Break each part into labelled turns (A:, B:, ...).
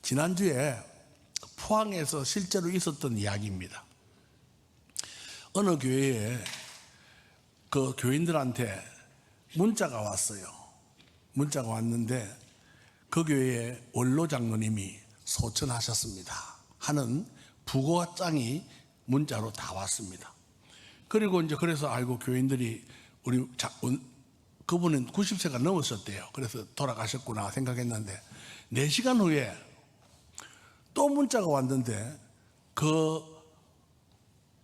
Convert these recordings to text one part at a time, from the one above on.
A: 지난주에 포항에서 실제로 있었던 이야기입니다. 어느 교회에 그 교인들한테 문자가 왔어요. 문자가 왔는데 그 교회에 원로 장로님이 소천하셨습니다 하는 부고장이 문자로 다 왔습니다. 그리고 이제 그래서 알고 교인들이 그분은 90세가 넘으셨대요. 그래서 돌아가셨구나 생각했는데 4시간 후에 또 문자가 왔는데 그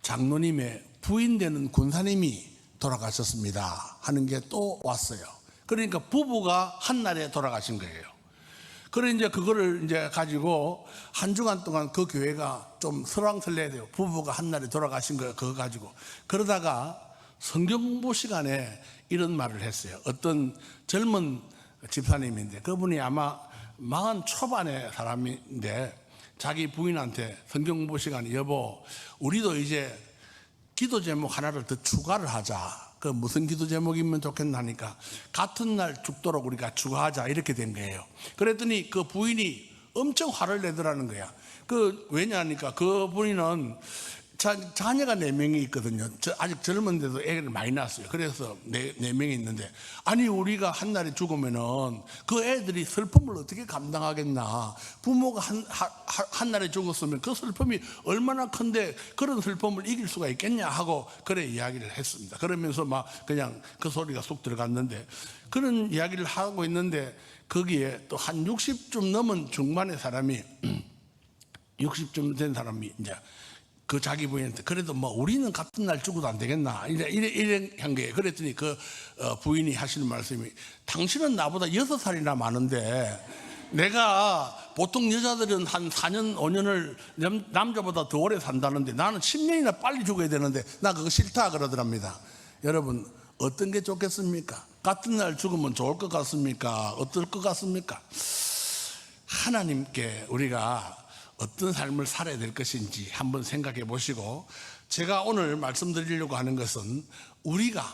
A: 장로님의 부인 되는 군사님이 돌아가셨습니다 하는 게 또 왔어요. 그러니까 부부가 한날에 돌아가신 거예요. 그래 이제 그거를 이제 가지고 한 주간 동안 그 교회가 좀 설왕설래야 돼요. 부부가 한날에 돌아가신 거 그거 가지고. 그러다가 성경 공부 시간에 이런 말을 했어요. 어떤 젊은 집사님인데 그분이 아마 40 초반의 사람인데 자기 부인한테 성경 공부 시간에 여보 우리도 이제 기도 제목 하나를 더 추가를 하자. 그 무슨 기도 제목이면 좋겠나 하니까 같은 날 죽도록 우리가 추가하자 이렇게 된 거예요. 그랬더니 그 부인이 엄청 화를 내더라는 거야. 왜냐하니까 그 부인은 자녀가 4명이 있거든요. 아직 젊은데도 애를 많이 낳았어요. 그래서 4명이 있는데 아니 우리가 한날에 죽으면은 그 애들이 슬픔을 어떻게 감당하겠나. 부모가 한날에 죽었으면 그 슬픔이 얼마나 큰데 그런 슬픔을 이길 수가 있겠냐 하고 그래 이야기를 했습니다. 그러면서 막 그냥 그 소리가 쏙 들어갔는데 그런 이야기를 하고 있는데 거기에 또 한 60쯤 넘은 중반의 사람이 60쯤 된 사람이 이제 그 자기 부인한테 그래도 뭐 우리는 같은 날 죽어도 안 되겠나 이래 한 거예요. 그랬더니 그 부인이 하시는 말씀이 당신은 나보다 6살이나 많은데 내가 보통 여자들은 한 4년 5년을 남자보다 더 오래 산다는데 나는 10년이나 빨리 죽어야 되는데 나 그거 싫다 그러더랍니다. 여러분 어떤 게 좋겠습니까? 같은 날 죽으면 좋을 것 같습니까? 어떨 것 같습니까? 하나님께 우리가 어떤 삶을 살아야 될 것인지 한번 생각해 보시고 제가 오늘 말씀드리려고 하는 것은 우리가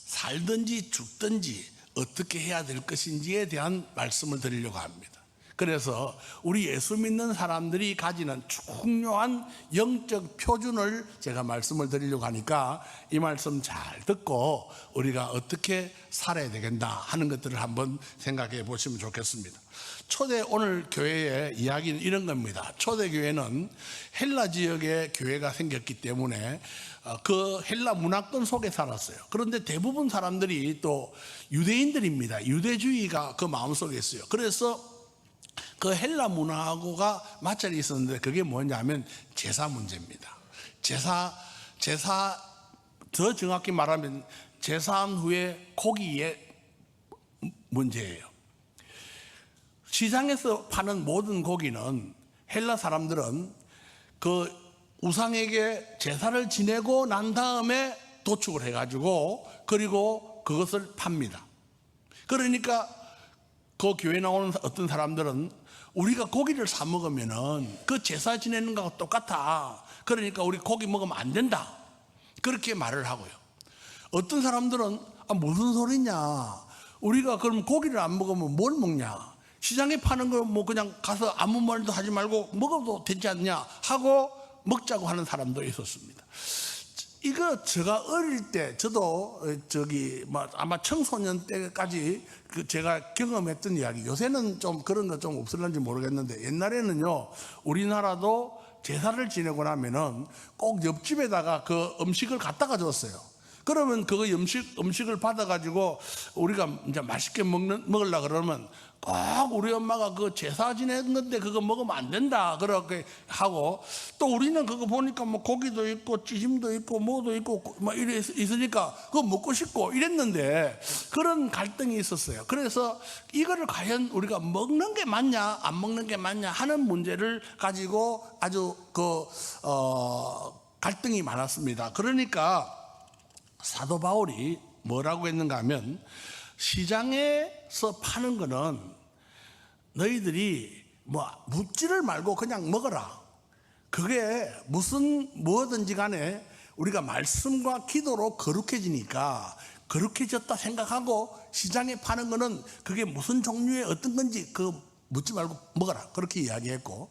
A: 살든지 죽든지 어떻게 해야 될 것인지에 대한 말씀을 드리려고 합니다. 그래서 우리 예수 믿는 사람들이 가지는 중요한 영적 표준을 제가 말씀을 드리려고 하니까 이 말씀 잘 듣고 우리가 어떻게 살아야 되겠나 하는 것들을 한번 생각해 보시면 좋겠습니다. 초대 오늘 교회의 이야기는 이런 겁니다. 초대교회는 헬라 지역에 교회가 생겼기 때문에 그 헬라 문화권 속에 살았어요. 그런데 대부분 사람들이 또 유대인들입니다. 유대주의가 그 마음속에 있어요. 그래서 그 헬라 문화하고가 마찰이 있었는데 그게 뭐냐면 제사 문제입니다. 제사 더 정확히 말하면 제사한 후에 고기의 문제예요. 시장에서 파는 모든 고기는 헬라 사람들은 그 우상에게 제사를 지내고 난 다음에 도축을 해가지고 그리고 그것을 팝니다. 그러니까 그 교회 나오는 어떤 사람들은 우리가 고기를 사 먹으면은 그 제사 지내는 거하고 똑같아. 그러니까 우리 고기 먹으면 안 된다. 그렇게 말을 하고요. 어떤 사람들은 무슨 소리냐. 우리가 그럼 고기를 안 먹으면 뭘 먹냐. 시장에 파는 거 뭐 그냥 가서 아무 말도 하지 말고 먹어도 되지 않냐 하고 먹자고 하는 사람도 있었습니다. 이거 제가 어릴 때 저도 아마 청소년 때까지 제가 경험했던 이야기. 요새는 좀 그런 거 좀 없을런지 모르겠는데 옛날에는요 우리나라도 제사를 지내고 나면은 꼭 옆집에다가 그 음식을 갖다가 줬어요. 그러면 그 음식을 받아가지고 우리가 이제 맛있게 먹으려고 그러면 꼭 우리 엄마가 그 제사 지낸 건데 그거 먹으면 안 된다 그렇게 하고 또 우리는 그거 보니까 뭐 고기도 있고 찌짐도 있고 뭐도 있고 막 이래 있으니까 그거 먹고 싶고 이랬는데 그런 갈등이 있었어요. 그래서 이거를 과연 우리가 먹는 게 맞냐 안 먹는 게 맞냐 하는 문제를 가지고 아주 갈등이 많았습니다. 그러니까 사도 바울이 뭐라고 했는가 하면 시장에서 파는 거는 너희들이 뭐 묻지를 말고 그냥 먹어라. 그게 뭐든지 간에 우리가 말씀과 기도로 거룩해지니까 거룩해졌다 생각하고 시장에 파는 거는 그게 무슨 종류의 어떤 건지 그 묻지 말고 먹어라, 그렇게 이야기했고,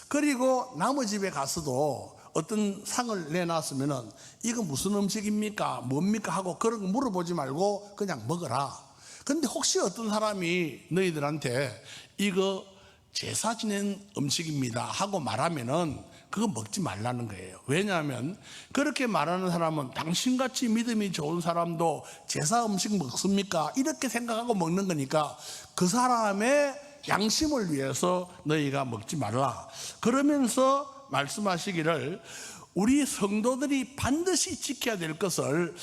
A: 그리고 남의 집에 가서도 어떤 상을 내놨으면은 이거 무슨 음식입니까, 뭡니까 하고 그런 거 물어보지 말고 그냥 먹어라. 근데 혹시 어떤 사람이 너희들한테 이거 제사 지낸 음식입니다 하고 말하면은 그거 먹지 말라는 거예요. 왜냐하면 그렇게 말하는 사람은 당신같이 믿음이 좋은 사람도 제사 음식 먹습니까? 이렇게 생각하고 먹는 거니까 그 사람의 양심을 위해서 너희가 먹지 말라. 그러면서 말씀하시기를 우리 성도들이 반드시 지켜야 될 것을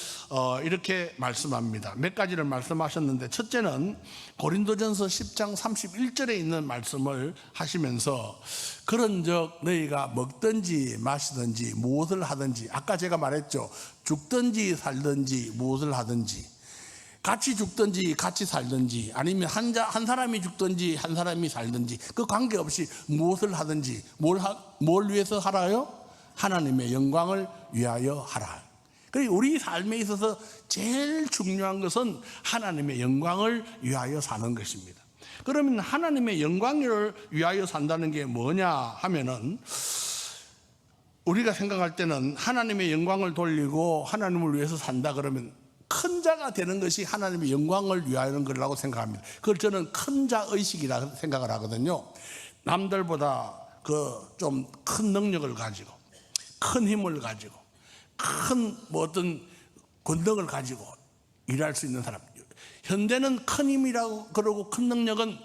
A: 이렇게 말씀합니다. 몇 가지를 말씀하셨는데, 첫째는 고린도전서 10장 31절에 있는 말씀을 하시면서 그런 적 너희가 먹든지 마시든지 무엇을 하든지, 아까 제가 말했죠, 죽든지 살든지 무엇을 하든지, 같이 죽든지 같이 살든지, 아니면 한 사람이 죽든지 한 사람이 살든지 그 관계없이 무엇을 하든지 뭘 위해서 하라요? 하나님의 영광을 위하여 하라. 그리고 우리 삶에 있어서 제일 중요한 것은 하나님의 영광을 위하여 사는 것입니다. 그러면 하나님의 영광을 위하여 산다는 게 뭐냐 하면은, 우리가 생각할 때는 하나님의 영광을 돌리고 하나님을 위해서 산다 그러면 큰 자가 되는 것이 하나님의 영광을 위하여는 거라고 생각합니다. 그걸 저는 큰 자 의식이라 생각을 하거든요. 남들보다 좀 큰 능력을 가지고, 큰 힘을 가지고, 큰 어떤 권력을 가지고 일할 수 있는 사람. 현대는 큰 힘이라고 그러고 큰 능력은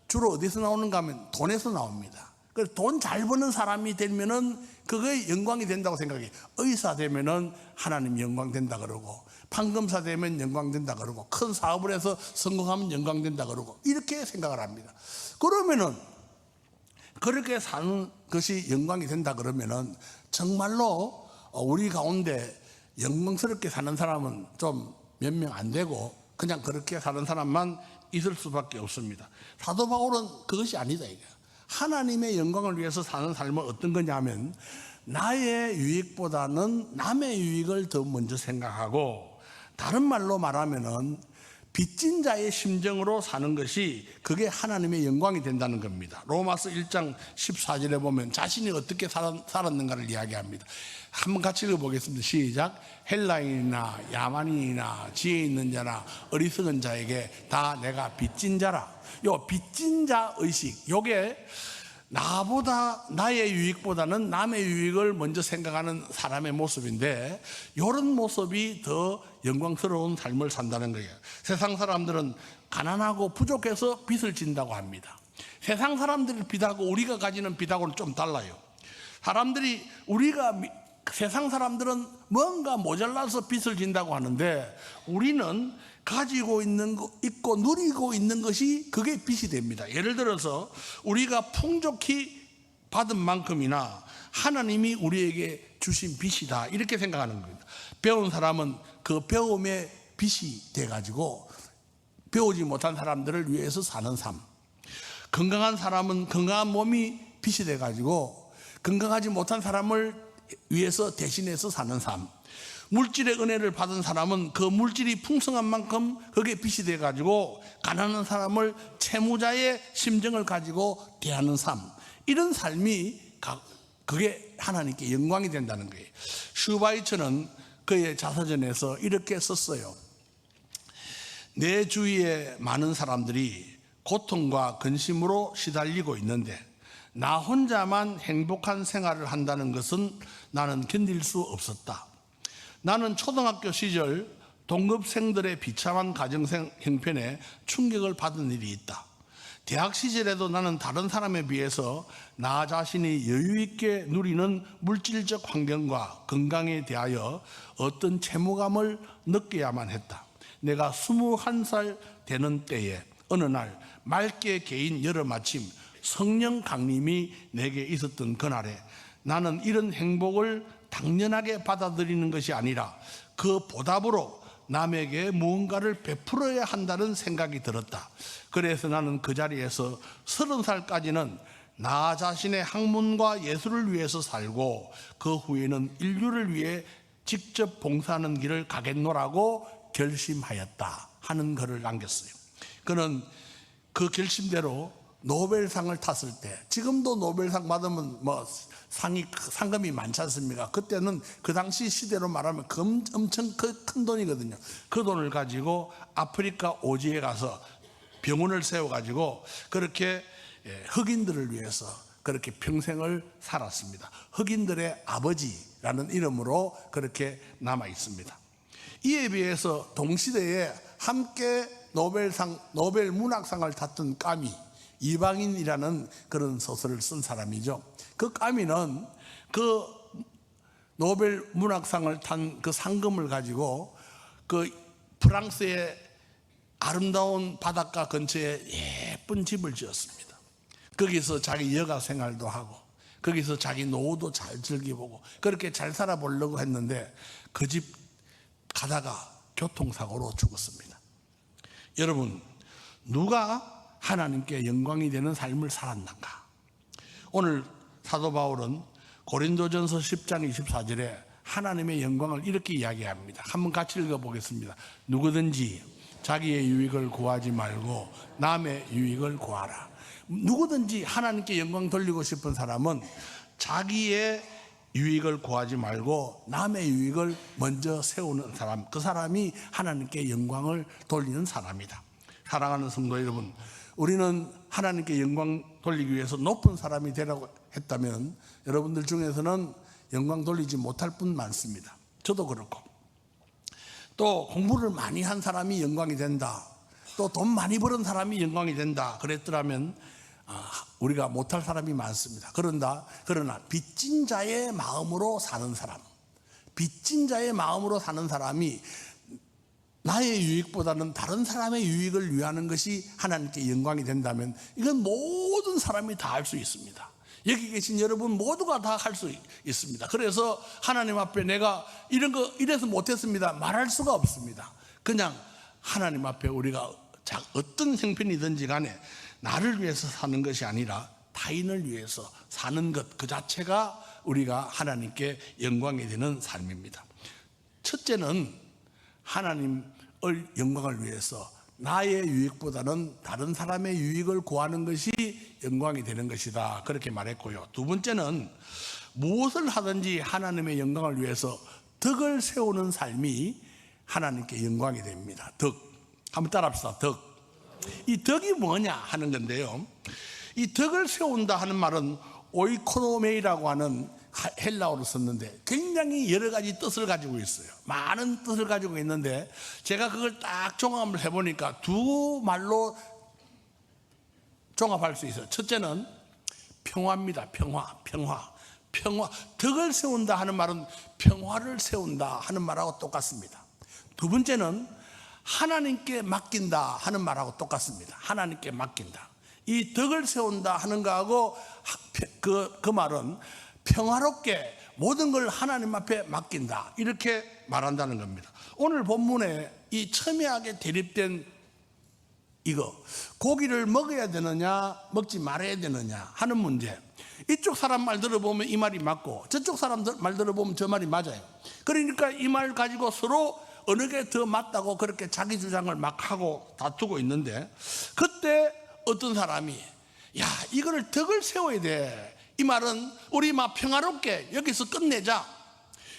A: 주로 어디서 나오는가 하면 돈에서 나옵니다. 그래서 돈 잘 버는 사람이 되면은 그게 영광이 된다고 생각해요. 의사 되면은 하나님 영광 된다 그러고, 판검사 되면 영광 된다 그러고, 큰 사업을 해서 성공하면 영광 된다 그러고, 이렇게 생각을 합니다. 그러면은 그렇게 사는 것이 영광이 된다 그러면은 정말로 우리 가운데 영광스럽게 사는 사람은 좀 몇 명 안 되고 그냥 그렇게 사는 사람만 있을 수밖에 없습니다. 사도 바울은 그것이 아니다 이거야. 하나님의 영광을 위해서 사는 삶은 어떤 거냐면, 나의 유익보다는 남의 유익을 더 먼저 생각하고, 다른 말로 말하면은 빚진 자의 심정으로 사는 것이, 그게 하나님의 영광이 된다는 겁니다. 로마서 1장 14절에 보면 자신이 어떻게 살았는가를 이야기합니다. 한번 같이 읽어보겠습니다. 시작. 헬라인이나 야만인이나 지혜 있는 자나 어리석은 자에게 다 내가 빚진 자라. 요 빚진 자 의식, 요게 나의 유익보다는 남의 유익을 먼저 생각하는 사람의 모습인데, 이런 모습이 더 영광스러운 삶을 산다는 거예요. 세상 사람들은 가난하고 부족해서 빚을 진다고 합니다. 세상 사람들의 빚하고 우리가 가지는 빚하고는 좀 달라요. 세상 사람들은 뭔가 모자라서 빚을 진다고 하는데, 우리는 가지고 있는 거, 있고 누리고 있는 것이 그게 빚이 됩니다. 예를 들어서 우리가 풍족히 받은 만큼이나 하나님이 우리에게 주신 빚이다, 이렇게 생각하는 겁니다. 배운 사람은 그 배움의 빚이 돼가지고 배우지 못한 사람들을 위해서 사는 삶, 건강한 사람은 건강한 몸이 빚이 돼가지고 건강하지 못한 사람을 위해서 대신해서 사는 삶, 물질의 은혜를 받은 사람은 그 물질이 풍성한 만큼 그게 빚이 돼가지고 가난한 사람을 채무자의 심정을 가지고 대하는 삶, 이런 삶이 그게 하나님께 영광이 된다는 거예요. 슈바이처는 그의 자서전에서 이렇게 썼어요. 내 주위에 많은 사람들이 고통과 근심으로 시달리고 있는데 나 혼자만 행복한 생활을 한다는 것은 나는 견딜 수 없었다. 나는 초등학교 시절 동급생들의 비참한 가정 형편에 충격을 받은 일이 있다. 대학 시절에도 나는 다른 사람에 비해서 나 자신이 여유 있게 누리는 물질적 환경과 건강에 대하여 어떤 채무감을 느껴야만 했다. 내가 21살 되는 때에 어느 날 맑게 개인 여름 아침 성령 강림이 내게 있었던 그날에 나는 이런 행복을 당연하게 받아들이는 것이 아니라 그 보답으로 남에게 무언가를 베풀어야 한다는 생각이 들었다. 그래서 나는 그 자리에서 30살까지는 나 자신의 학문과 예술을 위해서 살고 그 후에는 인류를 위해 직접 봉사하는 길을 가겠노라고 결심하였다 하는 글을 남겼어요. 그는 그 결심대로 노벨상을 탔을 때, 지금도 노벨상 받으면 뭐 상금이 많지 않습니까? 그때는 그 당시 시대로 말하면 엄청 큰 돈이거든요. 그 돈을 가지고 아프리카 오지에 가서 병원을 세워가지고 그렇게 흑인들을 위해서 그렇게 평생을 살았습니다. 흑인들의 아버지라는 이름으로 그렇게 남아 있습니다. 이에 비해서 동시대에 함께 노벨 문학상을 탔던 까미, 이방인이라는 그런 소설을 쓴 사람이죠. 그 까미는 그 노벨 문학상을 탄 그 상금을 가지고 그 프랑스의 아름다운 바닷가 근처에 예쁜 집을 지었습니다. 거기서 자기 여가 생활도 하고 거기서 자기 노후도 잘 즐기보고 그렇게 잘 살아보려고 했는데 그 집 가다가 교통사고로 죽었습니다. 여러분, 누가 하나님께 영광이 되는 삶을 살았는가? 오늘 사도 바울은 고린도전서 10장 24절에 하나님의 영광을 이렇게 이야기합니다. 한번 같이 읽어보겠습니다. 누구든지 자기의 유익을 구하지 말고 남의 유익을 구하라. 누구든지 하나님께 영광 돌리고 싶은 사람은 자기의 유익을 구하지 말고 남의 유익을 먼저 세우는 사람, 그 사람이 하나님께 영광을 돌리는 사람이다. 사랑하는 성도 여러분, 우리는 하나님께 영광 돌리기 위해서 높은 사람이 되라고 했다면 여러분들 중에서는 영광 돌리지 못할 분 많습니다. 저도 그렇고, 또 공부를 많이 한 사람이 영광이 된다, 또 돈 많이 버는 사람이 영광이 된다 그랬더라면 우리가 못할 사람이 많습니다. 그러나 빚진 자의 마음으로 사는 사람, 빚진 자의 마음으로 사는 사람이 나의 유익보다는 다른 사람의 유익을 위하는 것이 하나님께 영광이 된다면 이건 모든 사람이 다 할 수 있습니다. 여기 계신 여러분 모두가 다 할 수 있습니다. 그래서 하나님 앞에 내가 이래서 못했습니다 말할 수가 없습니다. 그냥 하나님 앞에 우리가 어떤 형편이든지 간에 나를 위해서 사는 것이 아니라 타인을 위해서 사는 것 그 자체가 우리가 하나님께 영광이 되는 삶입니다. 첫째는 하나님의 영광을 위해서 나의 유익보다는 다른 사람의 유익을 구하는 것이 영광이 되는 것이다, 그렇게 말했고요. 두 번째는 무엇을 하든지 하나님의 영광을 위해서 덕을 세우는 삶이 하나님께 영광이 됩니다. 덕, 한번 따라합시다. 덕. 이 덕이 뭐냐 하는 건데요, 이 덕을 세운다 하는 말은 오이코노메이라고 하는 헬라어로 썼는데 굉장히 여러 가지 뜻을 가지고 있어요. 많은 뜻을 가지고 있는데 제가 그걸 딱 종합을 해보니까 두 말로 종합할 수 있어요. 첫째는 평화입니다. 평화. 덕을 세운다 하는 말은 평화를 세운다 하는 말하고 똑같습니다. 두 번째는 하나님께 맡긴다 하는 말하고 똑같습니다. 하나님께 맡긴다. 이 덕을 세운다 하는 거하고 그 말은 평화롭게 모든 걸 하나님 앞에 맡긴다, 이렇게 말한다는 겁니다. 오늘 본문에 이 첨예하게 대립된 이거, 고기를 먹어야 되느냐 먹지 말아야 되느냐 하는 문제, 이쪽 사람 말 들어보면 이 말이 맞고 저쪽 사람 말 들어보면 저 말이 맞아요. 그러니까 이 말 가지고 서로 어느 게 더 맞다고 그렇게 자기 주장을 막 하고 다투고 있는데, 그때 어떤 사람이 야, 이거를 덕을 세워야 돼, 이 말은 우리 막 평화롭게 여기서 끝내자,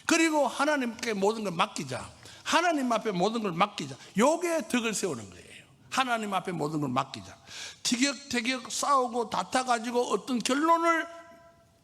A: 그리고 하나님께 모든 걸 맡기자, 하나님 앞에 모든 걸 맡기자, 요게 덕을 세우는 거예요. 하나님 앞에 모든 걸 맡기자. 티격태격 싸우고 다퉈가지고 어떤 결론을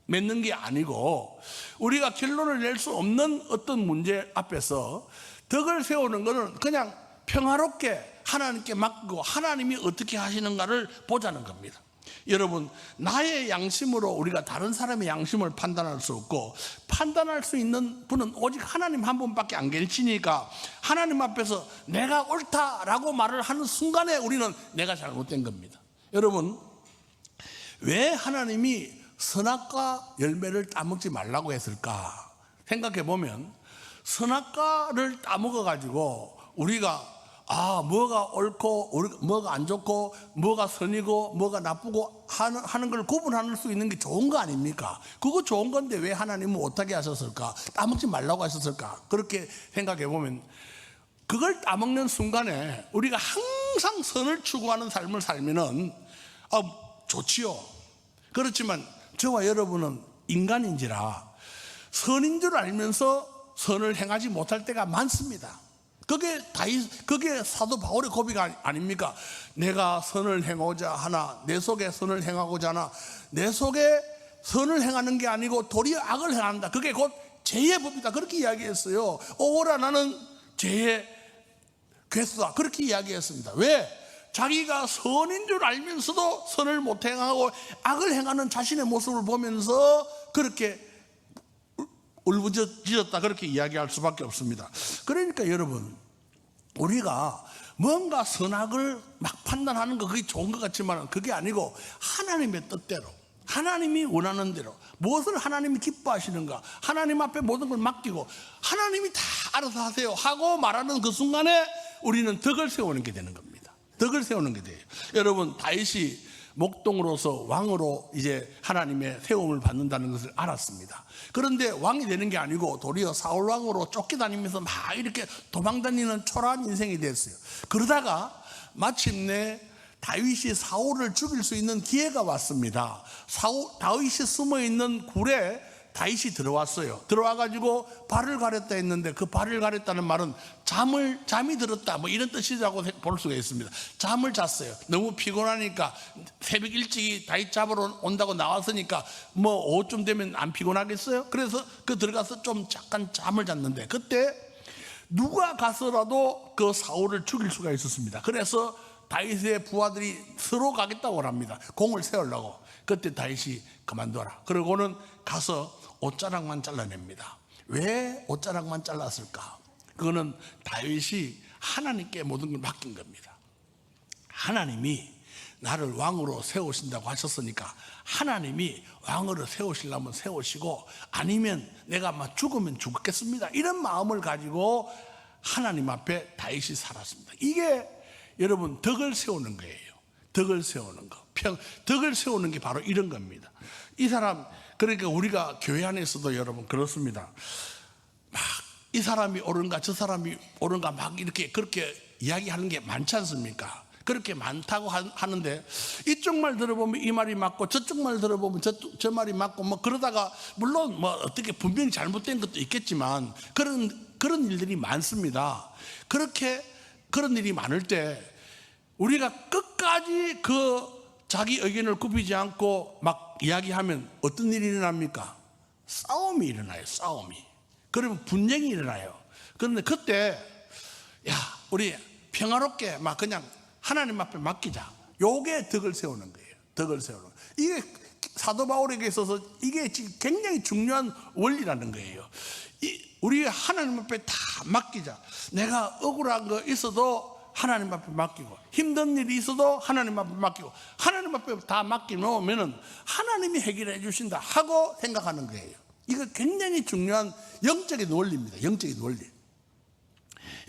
A: 맺는 게 아니고, 우리가 결론을 낼 수 없는 어떤 문제 앞에서 덕을 세우는 것은 그냥 평화롭게 하나님께 맡기고 하나님이 어떻게 하시는가를 보자는 겁니다. 여러분, 나의 양심으로 우리가 다른 사람의 양심을 판단할 수 없고, 판단할 수 있는 분은 오직 하나님 한 분밖에 안 계시니까 하나님 앞에서 내가 옳다라고 말을 하는 순간에 우리는 내가 잘못된 겁니다. 여러분, 왜 하나님이 선악과 열매를 따먹지 말라고 했을까 생각해 보면, 선악과를 따먹어 가지고 우리가 뭐가 옳고 뭐가 안 좋고 뭐가 선이고 뭐가 나쁘고 하는 걸 구분할 수 있는 게 좋은 거 아닙니까? 그거 좋은 건데 왜 하나님은 못하게 하셨을까? 따먹지 말라고 하셨을까? 그렇게 생각해 보면 그걸 따먹는 순간에 우리가 항상 선을 추구하는 삶을 살면은 좋지요. 그렇지만 저와 여러분은 인간인지라 선인 줄 알면서 선을 행하지 못할 때가 많습니다. 그게 사도 바울의 고백 아닙니까? 내가 선을 행하고자 하나, 내 속에 선을 행하고자 하나, 내 속에 선을 행하는 게 아니고 도리어 악을 행한다. 그게 곧 죄의 법이다. 그렇게 이야기했어요. 오라 나는 죄의 괴수다. 그렇게 이야기했습니다. 왜? 자기가 선인 줄 알면서도 선을 못 행하고 악을 행하는 자신의 모습을 보면서 그렇게 울부짖었다. 그렇게 이야기할 수밖에 없습니다. 그러니까 여러분, 우리가 뭔가 선악을 막 판단하는 거 그게 좋은 것 같지만 그게 아니고 하나님의 뜻대로, 하나님이 원하는 대로 무엇을 하나님이 기뻐하시는가, 하나님 앞에 모든 걸 맡기고 하나님이 다 알아서 하세요 하고 말하는 그 순간에 우리는 덕을 세우는 게 되는 겁니다. 덕을 세우는 게 돼요. 여러분, 다윗이 목동으로서 왕으로 이제 하나님의 세움을 받는다는 것을 알았습니다. 그런데 왕이 되는 게 아니고 도리어 사울 왕으로 쫓겨다니면서 막 이렇게 도망다니는 초라한 인생이 됐어요. 그러다가 마침내 다윗이 사울을 죽일 수 있는 기회가 왔습니다. 다윗이 숨어있는 굴에 다윗이 들어왔어요. 들어와가지고 발을 가렸다 했는데 그 발을 가렸다는 말은 잠이 들었다 뭐 이런 뜻이라고 볼 수가 있습니다. 잠을 잤어요. 너무 피곤하니까 새벽 일찍이 다윗 잡으러 온다고 나왔으니까 뭐 오후쯤 되면 안 피곤하겠어요? 그래서 들어가서 좀 잠깐 잠을 잤는데 그때 누가 가서라도 그 사울을 죽일 수가 있었습니다. 그래서 다윗의 부하들이 서로 가겠다고 합니다. 공을 세우려고. 그때 다윗이 그만둬라. 그러고는 가서 옷자락만 잘라냅니다. 왜 옷자락만 잘랐을까? 그거는 다윗이 하나님께 모든 걸 맡긴 겁니다. 하나님이 나를 왕으로 세우신다고 하셨으니까 하나님이 왕으로 세우시려면 세우시고 아니면 내가 막 죽으면 죽겠습니다. 이런 마음을 가지고 하나님 앞에 다윗이 살았습니다. 이게 여러분 덕을 세우는 거예요. 덕을 세우는 거. 덕을 세우는 게 바로 이런 겁니다. 이 사람, 그러니까 우리가 교회 안에서도 여러분 그렇습니다. 막 이 사람이 옳은가 저 사람이 옳은가 막 이렇게 그렇게 이야기하는 게 많지 않습니까? 그렇게 많다고 하는데 이쪽 말 들어보면 이 말이 맞고 저쪽 말 들어보면 저 말이 맞고 뭐 그러다가 물론 뭐 어떻게 분명히 잘못된 것도 있겠지만 그런 일들이 많습니다. 그런 일이 많을 때 우리가 끝까지 그 자기 의견을 굽히지 않고 막 이야기하면 어떤 일이 일어납니까? 싸움이 일어나요. 싸움이. 그러면 분쟁이 일어나요. 그런데 그때 야 우리 평화롭게 막 그냥 하나님 앞에 맡기자. 요게 덕을 세우는 거예요. 덕을 세우는 거예요. 이게 사도 바울에게 있어서 이게 굉장히 중요한 원리라는 거예요. 우리 하나님 앞에 다 맡기자. 내가 억울한 거 있어도 하나님 앞에 맡기고 힘든 일이 있어도 하나님 앞에 맡기고 하나님 앞에 다 맡겨놓으면 하나님이 해결해 주신다 하고 생각하는 거예요. 이거 굉장히 중요한 영적인 원리입니다. 영적인 원리.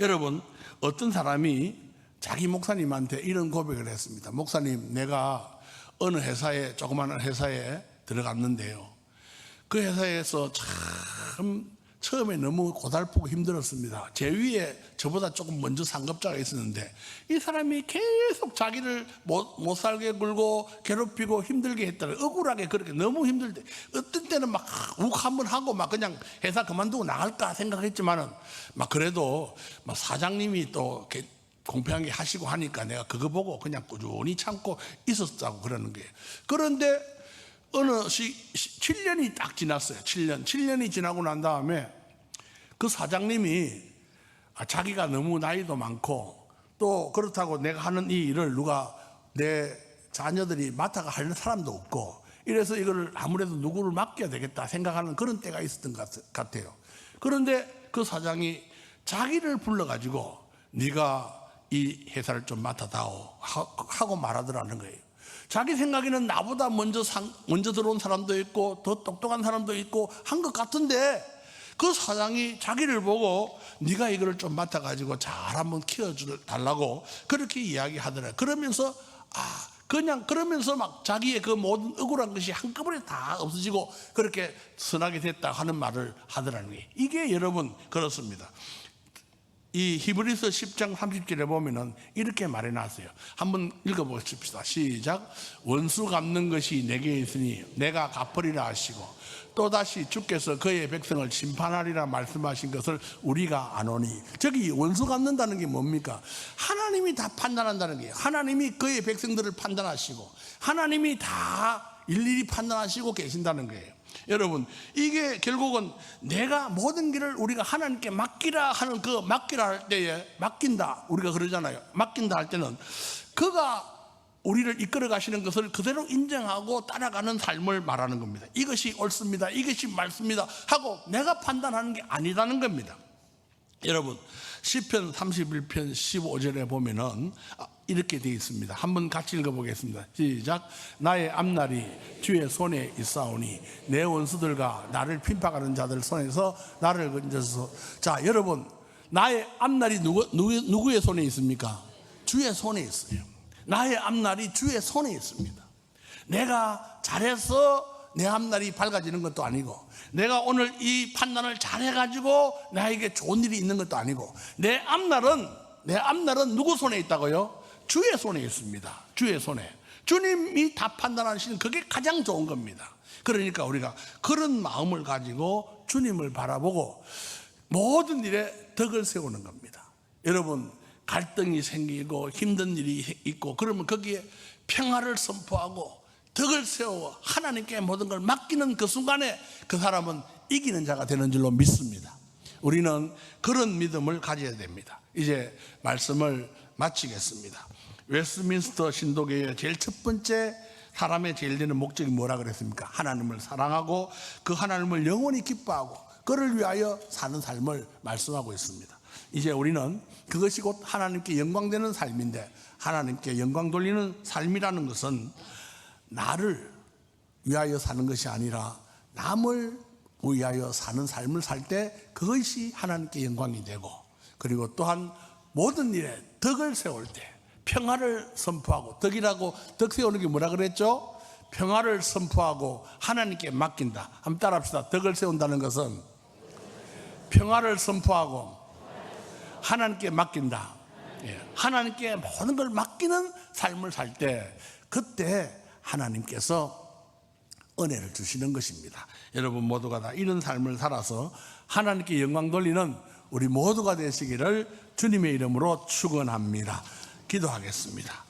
A: 여러분, 어떤 사람이 자기 목사님한테 이런 고백을 했습니다. 목사님, 내가 어느 회사에 조그마한 회사에 들어갔는데요, 그 회사에서 참 처음에 너무 고달프고 힘들었습니다. 제 위에 저보다 조금 먼저 상급자가 있었는데 이 사람이 계속 자기를 못 살게 굴고 괴롭히고 힘들게 했다는, 억울하게 그렇게 너무 힘들 때 어떤 때는 막 욱 한번 하고 막 그냥 회사 그만두고 나갈까 생각했지만은 막 그래도 막 사장님이 또 공평하게 하시고 하니까 내가 그거 보고 그냥 꾸준히 참고 있었다고 그러는 거예요. 그런데 어느 7년이 딱 지났어요. 7년이 지나고 난 다음에 그 사장님이 자기가 너무 나이도 많고 또 그렇다고 내가 하는 이 일을 누가 내 자녀들이 맡아가 하는 사람도 없고 이래서 이걸 아무래도 누구를 맡겨야 되겠다 생각하는 그런 때가 있었던 것 같아요. 그런데 그 사장이 자기를 불러가지고 네가 이 회사를 좀 맡아다오 하고 말하더라는 거예요. 자기 생각에는 나보다 먼저 들어온 사람도 있고 더 똑똑한 사람도 있고 한 것 같은데 그 사장이 자기를 보고 네가 이거를 좀 맡아가지고 잘 한번 키워달라고 그렇게 이야기하더라. 그러면서 그러면서 막 자기의 그 모든 억울한 것이 한꺼번에 다 없어지고 그렇게 선하게 됐다 하는 말을 하더라는 거예요. 이게 여러분 그렇습니다. 이 히브리서 10장 30절에 보면은 이렇게 말해놨어요. 한번 읽어보십시다. 시작. 원수 갚는 것이 내게 있으니 내가 갚으리라 하시고 또다시 주께서 그의 백성을 심판하리라 말씀하신 것을 우리가 아노니. 저기 원수 갚는다는 게 뭡니까? 하나님이 다 판단한다는 거예요. 하나님이 그의 백성들을 판단하시고 하나님이 다 일일이 판단하시고 계신다는 거예요. 여러분, 이게 결국은 내가 모든 길을 우리가 하나님께 맡기라 하는 그 맡기라 할 때에 맡긴다 우리가 그러잖아요. 맡긴다 할 때는 그가 우리를 이끌어 가시는 것을 그대로 인정하고 따라가는 삶을 말하는 겁니다. 이것이 옳습니다, 이것이 맞습니다 하고 내가 판단하는 게 아니라는 겁니다. 여러분, 시편 31편 15절에 보면은 이렇게 되어 있습니다. 한번 같이 읽어보겠습니다. 시작. 나의 앞날이 주의 손에 있사오니 내 원수들과 나를 핍박하는 자들 손에서 나를 건져서. 자, 여러분, 나의 앞날이 누구의 손에 있습니까? 주의 손에 있어요. 나의 앞날이 주의 손에 있습니다. 내가 잘해서 내 앞날이 밝아지는 것도 아니고, 내가 오늘 이 판단을 잘해가지고 나에게 좋은 일이 있는 것도 아니고, 내 앞날은 누구 손에 있다고요? 주의 손에 있습니다. 주의 손에. 주님이 다 판단하시는 그게 가장 좋은 겁니다. 그러니까 우리가 그런 마음을 가지고 주님을 바라보고 모든 일에 덕을 세우는 겁니다. 여러분, 갈등이 생기고 힘든 일이 있고 그러면 거기에 평화를 선포하고 덕을 세워 하나님께 모든 걸 맡기는 그 순간에 그 사람은 이기는 자가 되는 줄로 믿습니다. 우리는 그런 믿음을 가져야 됩니다. 이제 말씀을 마치겠습니다. 웨스트민스터 신도교의 제일 첫 번째 사람의 제일 되는 목적이 뭐라 그랬습니까? 하나님을 사랑하고 그 하나님을 영원히 기뻐하고 그를 위하여 사는 삶을 말씀하고 있습니다. 이제 우리는 그것이 곧 하나님께 영광되는 삶인데, 하나님께 영광 돌리는 삶이라는 것은 나를 위하여 사는 것이 아니라 남을 위하여 사는 삶을 살 때 그것이 하나님께 영광이 되고, 그리고 또한 모든 일에 덕을 세울 때 평화를 선포하고, 덕이라고 덕 세우는 게 뭐라 그랬죠? 평화를 선포하고 하나님께 맡긴다. 한번 따라합시다. 덕을 세운다는 것은 평화를 선포하고 하나님께 맡긴다. 하나님께 모든 걸 맡기는 삶을 살 때 그때 하나님께서 은혜를 주시는 것입니다. 여러분 모두가 다 이런 삶을 살아서 하나님께 영광 돌리는 우리 모두가 되시기를 주님의 이름으로 축원합니다. 기도하겠습니다.